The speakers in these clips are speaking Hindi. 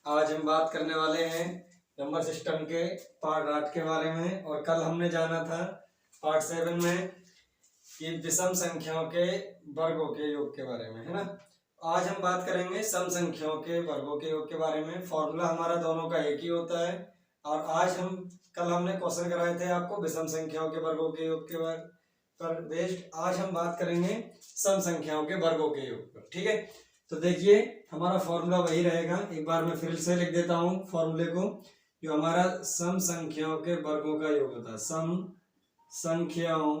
आज हम बात करने वाले हैं नंबर सिस्टम के पार्ट 8 के बारे में। और कल हमने जाना था पार्ट 7 में कि विषम संख्याओं के वर्गों के योग के बारे में, है ना। आज हम बात करेंगे सम संख्याओं के वर्गों के योग के बारे में। फॉर्मूला हमारा दोनों का एक ही होता है। और आज कल हमने क्वेश्चन कराए थे आपको विषम संख्याओं के वर्गों के योग के बारे पर बेस्ड। आज हम बात करेंगे सम संख्याओं के वर्गों के योग पर, ठीक है। तो देखिए हमारा फॉर्मूला वही रहेगा। एक बार मैं फिर से लिख देता हूँ फॉर्मूले को। जो हमारा सम संख्याओं के वर्गों का योग होता है, सम संख्याओं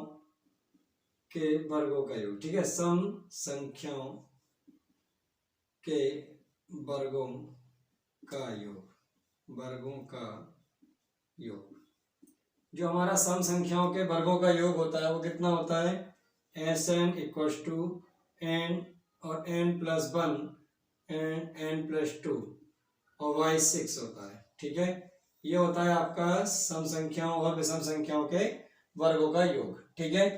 के वर्गों का योग, ठीक है। सम संख्याओं के वर्गों का योग, वर्गों का योग। जो हमारा सम संख्याओं के वर्गों का योग होता है वो कितना होता है, Sn इक्वल्स टू n और n+1 एंड n+2 और y6 होता है, ठीक है। ये होता है आपका सम संख्याओं और विषम संख्याओं के वर्गों का योग, ठीक है।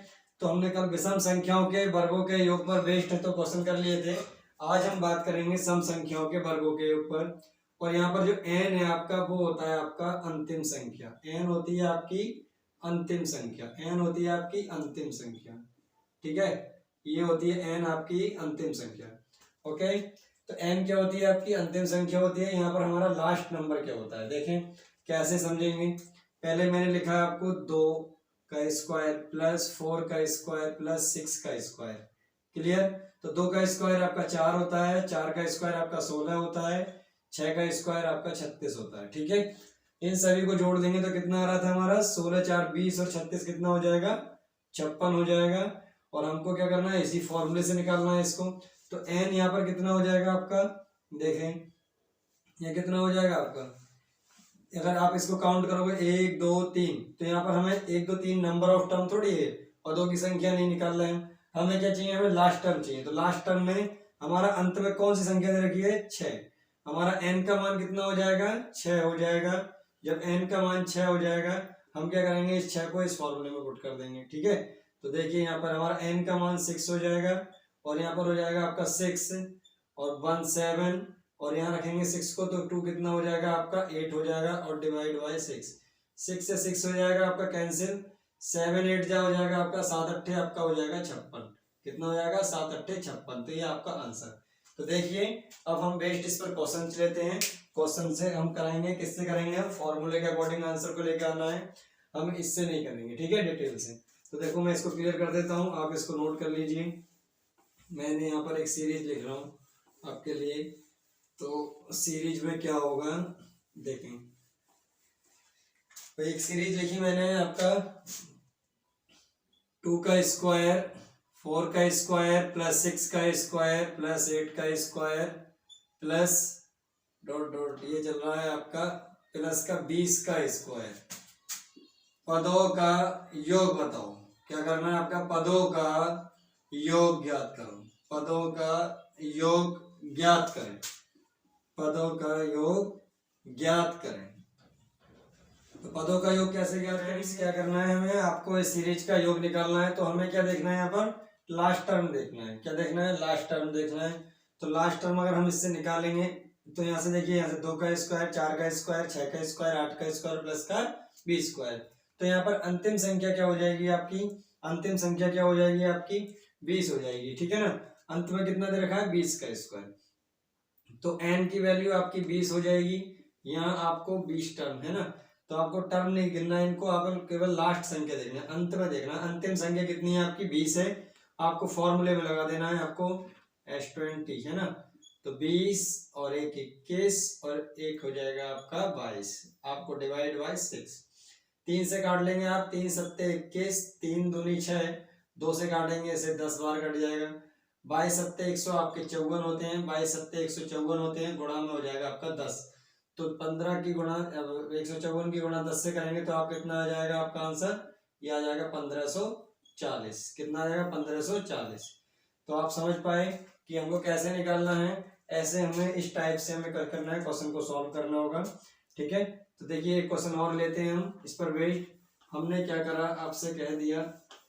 तो हमने कल विषम संख्याओं के वर्गों के योग पर बेस्ड तो क्वेश्चन कर लिए थे। आज हम बात करेंगे सम संख्याओं के वर्गों के योग पर। और यहाँ पर जो n है आपका वो होता है आपका अंतिम संख्या। n होती है आपकी अंतिम संख्या, n होती है आपकी अंतिम संख्या, ठीक है। ये होती है n आपकी अंतिम संख्या, ओके। तो n क्या होती है, आपकी अंतिम संख्या होती है। यहाँ पर हमारा लास्ट नंबर क्या होता है, देखें कैसे समझेंगे। पहले मैंने लिखा है आपको 2 का स्क्वायर प्लस 4 का स्क्वायर प्लस 6 का स्क्वायर, क्लियर। तो 2 का स्क्वायर आपका 4 होता है, 4 का स्क्वायर आपका 16 होता है, 6 का स्क्वायर आपका 36 होता है, ठीक है। इन सभी को जोड़ देंगे तो कितना आ रहा था हमारा, 16 4 20 और 36 कितना हो जाएगा, 56 हो जाएगा। और हमको क्या करना है, इसी फॉर्मूले से निकालना है इसको। तो n यहाँ पर कितना हो जाएगा आपका, देखें ये कितना हो जाएगा आपका। अगर आप इसको काउंट करोगे 1 2 3, तो यहाँ पर हमें 1 2 3 नंबर ऑफ टर्म थोड़ी है, पदों की संख्या नहीं निकाल रहे हैं। हमें क्या चाहिए, हमें लास्ट टर्म चाहिए। तो लास्ट टर्म में हमारा अंत में कौन सी संख्या दे रखी है, 6। हमारा n का मान कितना हो जाएगा, 6 हो जाएगा। जब n का मान 6 हो जाएगा, हम क्या करेंगे, इस 6 को इस फॉर्मूले में पुट कर देंगे, ठीक है। तो देखिए यहाँ पर हमारा n का मान 6 हो जाएगा, और यहाँ पर हो जाएगा आपका 6 और 1 7, और यहाँ रखेंगे 6 को, तो 2 कितना हो जाएगा आपका 8 हो जाएगा, और डिवाइड बाय 6, 6 से 6 हो जाएगा आपका कैंसिल, 7 8 जा हो जाएगा आपका 7 8 आपका हो जाएगा 56। कितना हो जाएगा, 7 8 56। तो ये आपका आंसर। तो देखिए अब हम बेस्ड इस पर क्वेश्चन लेते हैं। क्वेश्चन से हम कराएंगे, किससे करेंगे, हम फॉर्मूले के अकॉर्डिंग आंसर को लेकर आना है, हम इससे नहीं करेंगे, ठीक है, डिटेल से। तो देखो मैं इसको क्लियर कर देता हूँ, आप इसको नोट कर लीजिए। मैंने यहाँ पर एक सीरीज लिख रहा हूँ आपके लिए। तो सीरीज में क्या होगा, देखें। तो एक सीरीज लिखी मैंने आपका 2 का स्क्वायर, 4 का स्क्वायर प्लस 6 का स्क्वायर प्लस 8 का स्क्वायर प्लस डॉट डॉट, ये चल रहा है आपका प्लस का 20 का स्क्वायर। पदों का योग बताओ। क्या करना है आपका, पदों का योग ज्ञात करो। पदों का योग ज्ञात करें, पदों का योग ज्ञात करें। तो पदों का योग कैसे ज्ञात करें, क्या करना है हमें, आपको इस सीरीज का योग निकालना है। तो हमें क्या देखना है, यहाँ पर लास्ट टर्म देखना है। क्या देखना है, लास्ट टर्म देखना है। तो लास्ट टर्म अगर हम इससे निकालेंगे तो यहाँ से देखिए, यहाँ से 2 का स्क्वायर, 4 का स्क्वायर, 6 का स्क्वायर, 8 का स्क्वायर प्लस का 20 स्क्वायर। तो यहाँ पर अंतिम संख्या क्या हो जाएगी आपकी, अंतिम संख्या क्या हो जाएगी आपकी, 20 हो जाएगी, ठीक है ना। अंत में कितना दे रखा है, 20 का स्क्वायर। तो n की वैल्यू आपकी 20 हो जाएगी। यहाँ आपको 20 टर्म है ना, तो आपको टर्म नहीं गिनना है इनको, आपको केवल लास्ट संख्या देखना है, अंत में देखना है। अंतिम संख्या कितनी है आपकी, 20 है। आपको फॉर्मूले में लगा देना है, आपको S20 है ना। तो 20 और 1 21 और 1 हो जाएगा आपका 22। आपको डिवाइड बाय 6, 3 से काट लेंगे आप, 3 7 21, 3 दूनी 6, 2 से काटेंगे इसे 10 बार कट जाएगा। 22 7 100 आपके 54 होते हैं, 22 7 154 होते हैं, गुणा में हो जाएगा आपका 10। तो 15 की गुणा 154 की गुणा 10 से करेंगे तो आप कितना आ जाएगा, आपका आंसर ये आ जाएगा 1540। कितना आ जाएगा, 1540। तो आप समझ पाए कि हमको कैसे निकालना है। ऐसे हमें इस टाइप से हमें करना है, क्वेश्चन को सॉल्व करना होगा, ठीक है। तो देखिए एक क्वेश्चन और लेते हैं हम। इस पर बेस्ड हमने क्या करा, आपसे कह दिया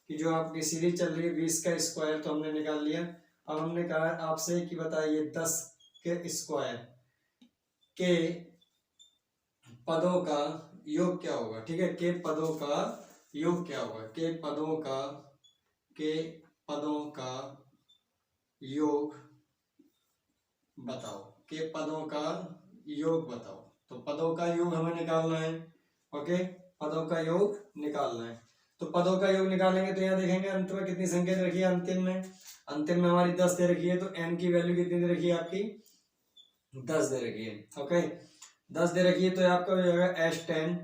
कि जो आपकी सीरीज चल रही है 20 का स्क्वायर तो हमने निकाल लिया। अब हमने कहा आपसे कि बताइए 10 के स्क्वायर के पदों का योग क्या होगा। ठीक है, के पदों का योग क्या होगा, के पदों का योग बताओ, के पदों का योग बताओ। तो पदों का योग हमें निकालना है। ओके, पदों का योग निकालना है। तो पदों का योग निकालेंगे तो यहाँ देखेंगे अंत में कितनी संख्या दे रखी है, अंतिम में हमारी 10 दे रखी है। तो n की वैल्यू कितनी दे रखी है आपकी, 10 दे रखी है। ओके, 10 दे रखी है तो आपका हो जाएगा h10।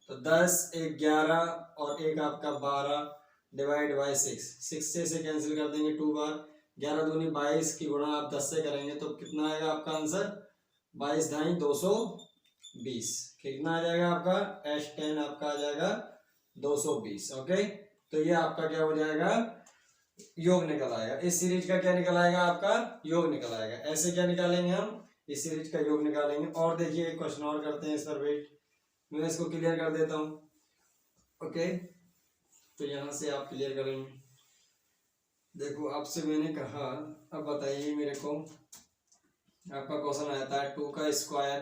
तो 10 एक 11 और एक आपका 12 डिवाइड बाई 6 से इसे कैंसिल कर देंगे 2 बार। 11 दूनी 22 की गुणा आप 10 से करेंगे तो कितना आएगा आपका आंसर, 22 ढाई 220। कितना आ जाएगा आपका, h10 आपका आ जाएगा 220। ओके, तो ये आपका क्या हो जाएगा, योग निकल आएगा। इस सीरीज का क्या निकल आएगा, आपका योग निकल आएगा। ऐसे क्या निकालेंगे हम, इस सीरीज का योग निकालेंगे। और देखिए एक क्वेश्चन और करते हैं इस पर, वेट मैं इसको क्लियर कर देता हूँ। ओके, तो यहाँ से आप क्लियर करेंगे। देखो आपसे मैंने कहा, अब बताइए मेरे को, आपका क्वेश्चन आता है 2 का स्क्वायर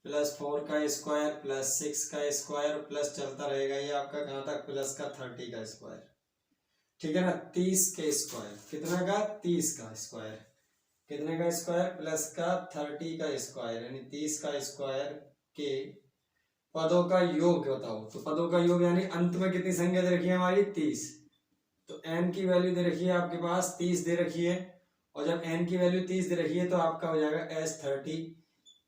प्लस 4 का स्क्वायर प्लस 6 का स्क्वायर प्लस चलता रहेगा ये आपका कहाँ तक, प्लस का 30 का स्क्वायर। ठीक है ना, 30 के स्क्वायर, कितना का, 30 का स्क्वायर, कितने का स्क्वायर, प्लस का 30 का स्क्वायर, यानी 30 का स्क्वायर के पदों का योग बताओ। तो पदों का योग यानी अंत में कितनी संख्या दे रखी है हमारी, 30। तो n की वैल्यू दे रखी है आपके पास 30 दे रखी है, और जब n की वैल्यू 30 दे रखी है तो आपका हो जाएगा s30,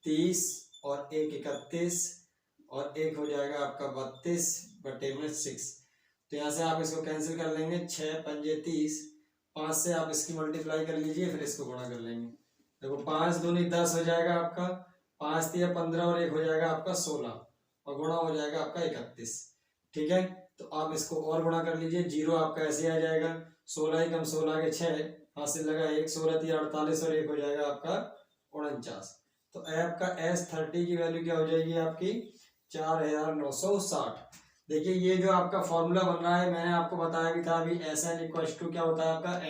30 और 1 31 और 1 हो जाएगा आपका 32 बटे में 6। तो यहाँ से आप इसको कैंसिल कर लेंगे, 6 पंजे 30, 5 से आप इसकी मल्टीप्लाई कर लीजिए, फिर इसको गुणा कर लेंगे। देखो 5 दूनी 10 हो जाएगा आपका, 5 तिया 15 और 1 हो जाएगा आपका 16 और गुणा हो जाएगा आपका 31। ठीक है, तो आप इसको और गुणा कर लीजिए, 0 आपका ऐसे आ जाएगा, 16 एकम 16 के 6, हासिल लगा 1, 16 तिया 48 और 1 हो जाएगा आपका 49। तो आपका S30 की वैल्यू क्या हो जाएगी आपकी, 4960। देखिए ये जो आपका फॉर्मूला बन रहा है, मैंने आपको बताया भी था अभी, SN इक्वल्स टू क्या होता है आपका,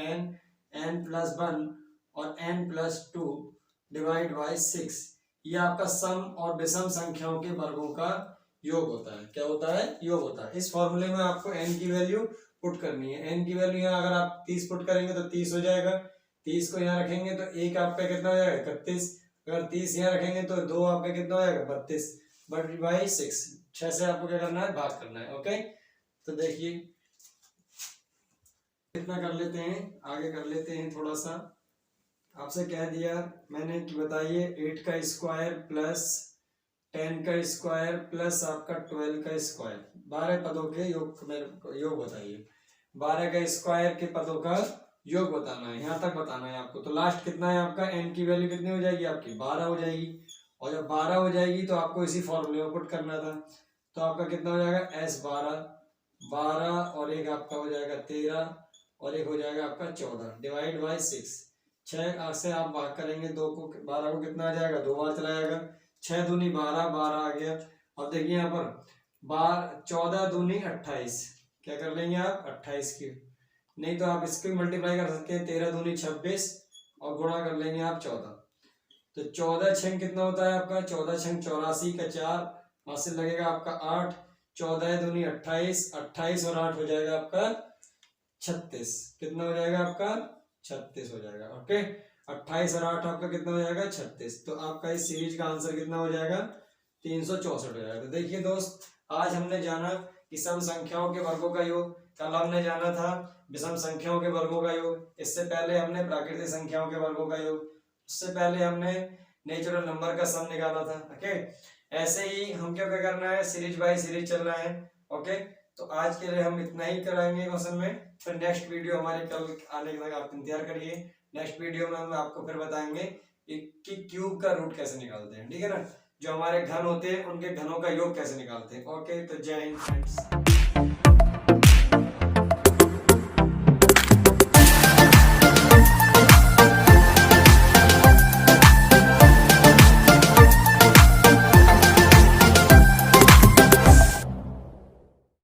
n प्लस 1 और n प्लस 2 डिवाइड बाई 6। ये आपका सम और विषम संख्याओं के वर्गों का योग होता है। क्या होता है, योग होता है। इस फॉर्मूले में आपको n की वैल्यू पुट करनी है। n की वैल्यू यहाँ अगर आप 30 पुट करेंगे तो 30 हो जाएगा, 30 को यहाँ रखेंगे तो 1 आपका कितना हो जाएगा, 31। अगर 30 यहाँ रखेंगे तो 2 आपका कितना हो जाएगा, 32 बट बाई 6। 6 से आपको क्या करना है, भाग करना है। ओके, तो देखिए कितना कर लेते हैं, आगे कर लेते हैं थोड़ा सा। आपसे कह दिया मैंने कि बताइए 8 का स्क्वायर प्लस 10 का स्क्वायर प्लस आपका 12 का स्क्वायर, 12 पदों के योग बताइए। 12 का स्क्वायर के पदों का योग बताना है, यहाँ तक बताना है आपको। तो लास्ट कितना है आपका, n की वैल्यू कितनी हो जाएगी आपकी, 12 हो जाएगी। और जब 12 हो जाएगी तो आपको इसी फॉर्मूले में पुट करना था। तो आपका कितना हो जाएगा, S12, 12 और 1 आपका हो जाएगा 13 और 1 हो जाएगा आपका 14 डिवाइड बाई 6। 6 से आप भाग करेंगे 2 को, 12 को कितना आ जाएगा, 2 बार चला जाएगा, 6 दूनी 12, 12 आ गया। अब देखिए यहाँ पर 14 दूनी 28, क्या कर लेंगे आप, 28 की, नहीं तो आप इसको मल्टीप्लाई कर सकते हैं, 13 दूनी 26 और गुणा कर लेंगे आप 14। तो 14 छंग कितना होता है आपका, 14 छंग 84 का 4, हासिल लगेगा आपका 8, 14 दूनी 28, 28 और 8 हो जाएगा आपका 36। कितना हो जाएगा आपका, 36 हो जाएगा। ओके, 28 और 8 आपका कितना हो जाएगा, 36। तो आपका इस सीरीज का आंसर कितना हो जाएगा, 364 हो जाएगा। तो देखिए दोस्त, आज हमने जाना कि सम संख्याओं के वर्गों का योग, कल हमने जाना था विषम संख्याओं के वर्गों का योग, इससे पहले हमने प्राकृतिक संख्याओं के वर्गों का योग, उससे पहले हमने नेचुरल नंबर का सम निकाला था। ओके, ऐसे ही हम क्या करना है, सीरीज बाय सीरीज चलना है। ओके, तो आज के लिए हम इतना ही कराएंगे क्वेश्चन में, फिर नेक्स्ट वीडियो हमारे कल आने के बाद आप इंतजार करिए। नेक्स्ट वीडियो में हम आपको फिर बताएंगे कि क्यूब का रूट कैसे निकालते हैं। ठीक है ना, जो हमारे घन होते हैं उनके घनों का योग कैसे निकालते हैं। ओके, तो जय हिंद फ्रेंड्स।